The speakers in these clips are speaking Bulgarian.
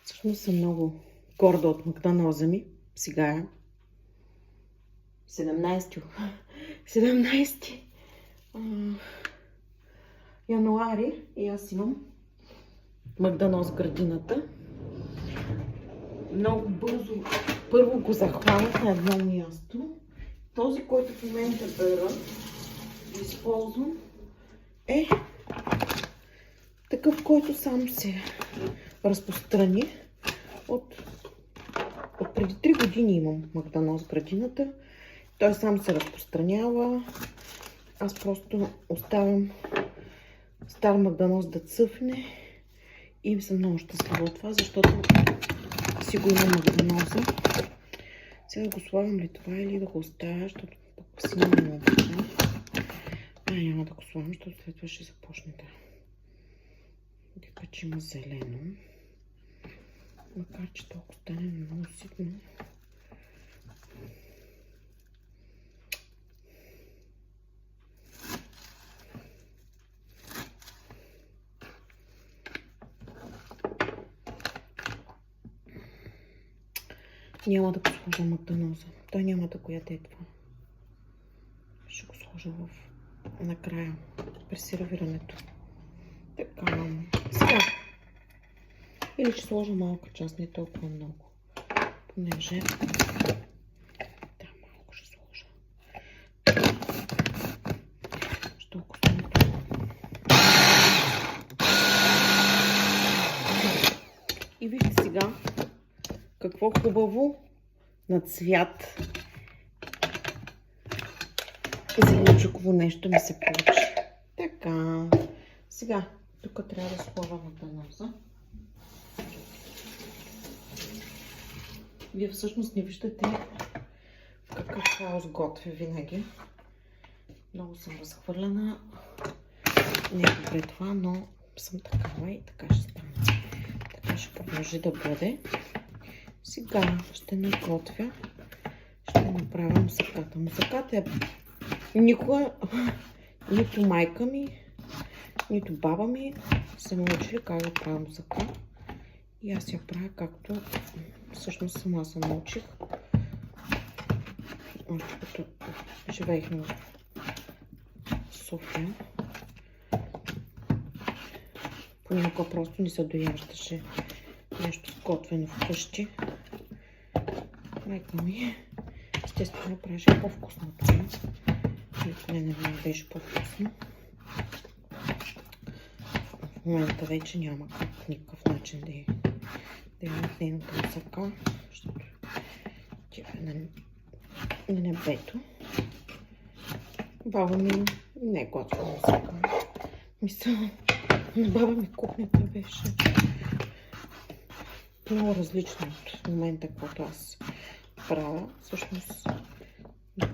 Всъщност съм много горда от Макдоналдса ми. Сега е 17 януари и аз имам Макдоналдс в градината. Много бързо първо го захванах на едно място. Този, който в момента бера и използвам, е такъв, който сам се разпространи. От преди 3 години имам Макдоналдс в градината. Той сам се разпространява. Аз просто оставям стар Макдоналдс да цъфне и съм много щастлива от това, защото си го имам Макдоналдса. Сега го слагам ли това или да го оставя, защото пък си не обичам. Няма да го слагам, защото след това ще започне да качи има зелено. Макар че толкова стане много ситно. Няма да го сложа Макдоналдса. Той няма да го яде това. Ще го сложа накрая при сервирането. Така. Сега. Или ще сложа малка част, не толкова много. Понеже... Да, малко ще сложа. Ще толкова стане толкова. И вижте сега какво хубаво на цвят зеленчуково нещо ми се получи. Така. Сега, тук трябва да сложа Макдоналдса. Вие всъщност не виждате в какъв хаос готвя винаги. Много съм разхвърлена. Не е добре това, но съм такава и така ще стане. Така ще продължи да бъде. Сега ще наготвя. Ще направя мусаката. Мусаката е никога нито майка ми, нито баба ми са ме учили как да правя мусака. И аз я правя както всъщност сама се научих. Още като живеехме в София. Понякога просто ни се дояждаше нещо сготвено вкъщи. Майка ми естествено правеше по-вкусно от това. Никога не беше по-вкусно. В момента вече няма как никакъв начин да има нейната мусака, защото тя е на небето. Баба ми не е готвила мусака. Мисля, на баба ми кухнята беше много различна от момента, когато аз правя. Всъщност,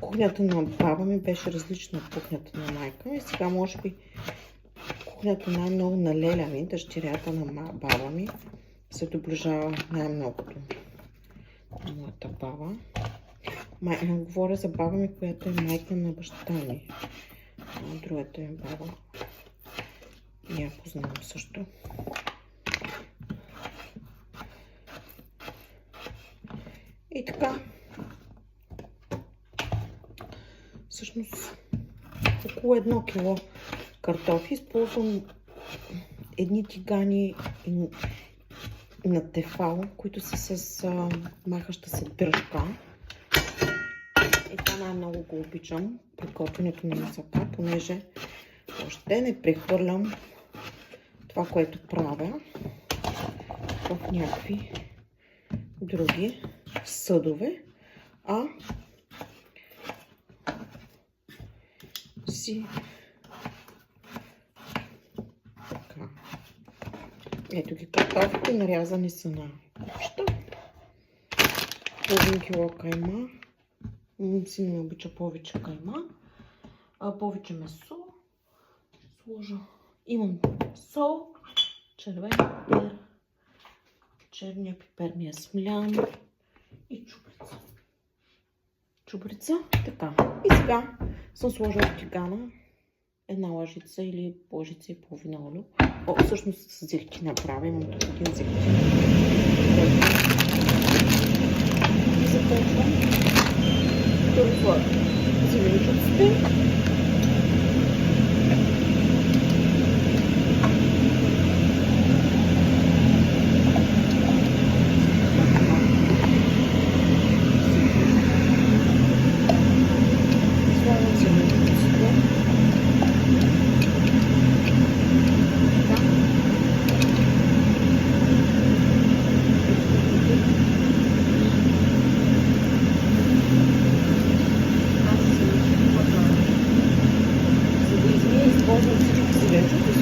кухнята на баба ми беше различна от кухнята на майка ми. Сега може би кухнята най-много на Леля ми, дъщерята на баба ми, се доближава най-много до моята баба. Говоря за баба ми, която е майка на баща ми. Другата е баба. Я познавам също. И така. Всъщност около 1 кило картофи. Използвам едни тигани на тефал, които са с махаща се дръжка. И това най-много го обичам при готвенето на мусака, понеже още не прехвърлям това, което правя в някакви други съдове, а си така. Ето ги картофите, нарязани са на купчета. Половин кило кайма. Сина ми обича повече кайма. Повече месо. Сложа. Имам сол, червен пипер. Черния пипер ми е смлян и чубрица. Чубрица, така. И сега съм сложила в тигана една лъжица или лъжица и половина олио. Всъщност с зехтин направя. Имам тук един зехтин. картофите.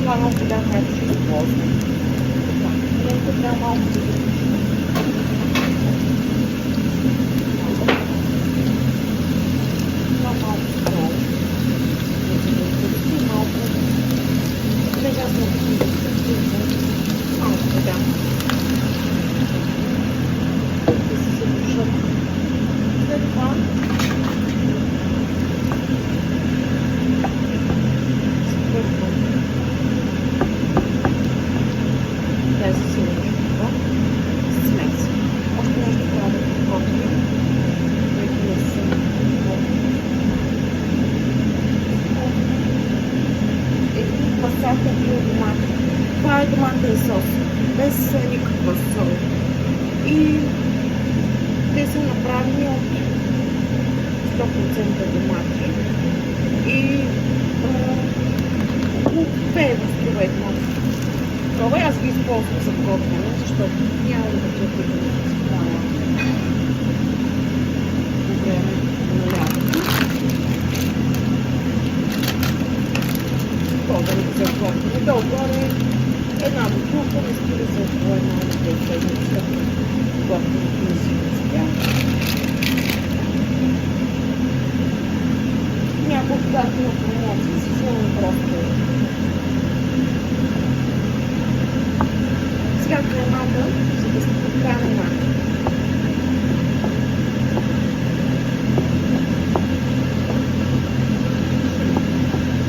Слагам вода, която ще използвам. Така, трябва малко да малко долу. Малко. Сега малко вода. Да се задушат. След това тези силничко смес. Още нещо трябва да подготвим, което не съм един пасата биодомат. Това е доматен сос, без никаква сол. И те са направени от 100% домати. И около 2 евро струва едно. Това аз ги използвам за готвяне, защото няма да търпи да се справя по време на лятото. Готвяне за готвяне. Долу-горе една бутилка не стига за около една или две седмици, като готвянето не си успя. Няколко когато на промоции си вземам просто кремата, за да се подкане на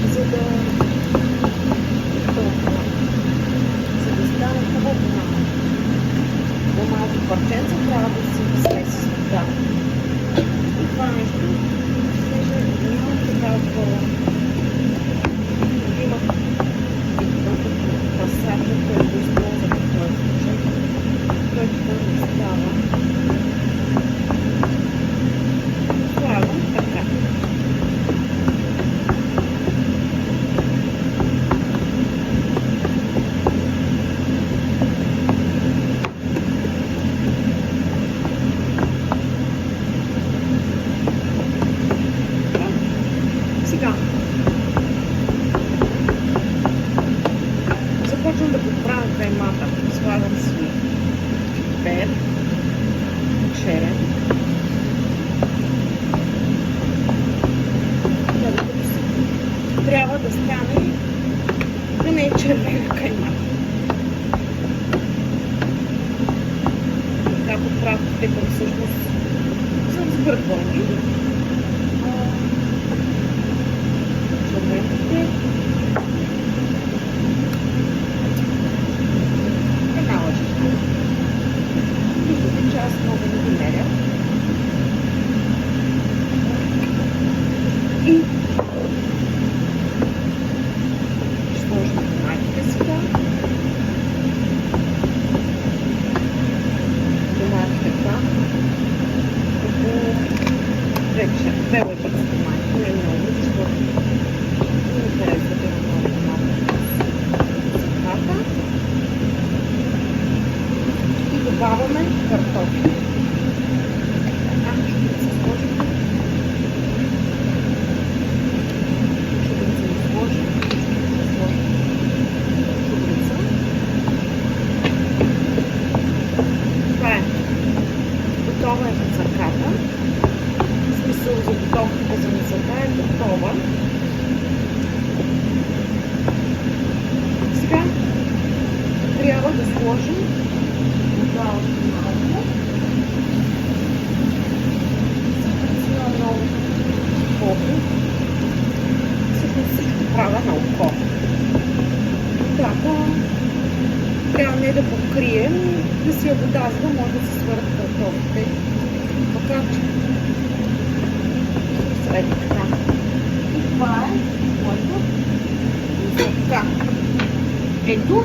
за да стане хубаво на малко парченца, трябва да се смеси с вода. И това нещо няма така отгоре. Има пасата, който използва който да не става. Слагам така. Сега започвам да подправям каймата. Слагам си пипер, черен. Трябва да стане да не е червена каймата. Така подправките към всъщност са сбърквани. Червените. Една лъжичка. Виждате, че аз мога да ги меря. И ще сложим доматите сега. Доматите така. Вече 2 лъжици домати. Не много, защото не харесва да има много домати. Сахата. И добавяме картофи. Така, ще се сложим. Чудрица да сложим. Чудрица. Това е. Готова е мацаката. В смисъл за готовката за мацака е готова. Сега трябва да сложим вода от малко. Сега много вода. Сега всичко правя на око. Така, трябва не да покрием, да си я вода, за да може да се свърят картофите. Така че след така. Така. Ето.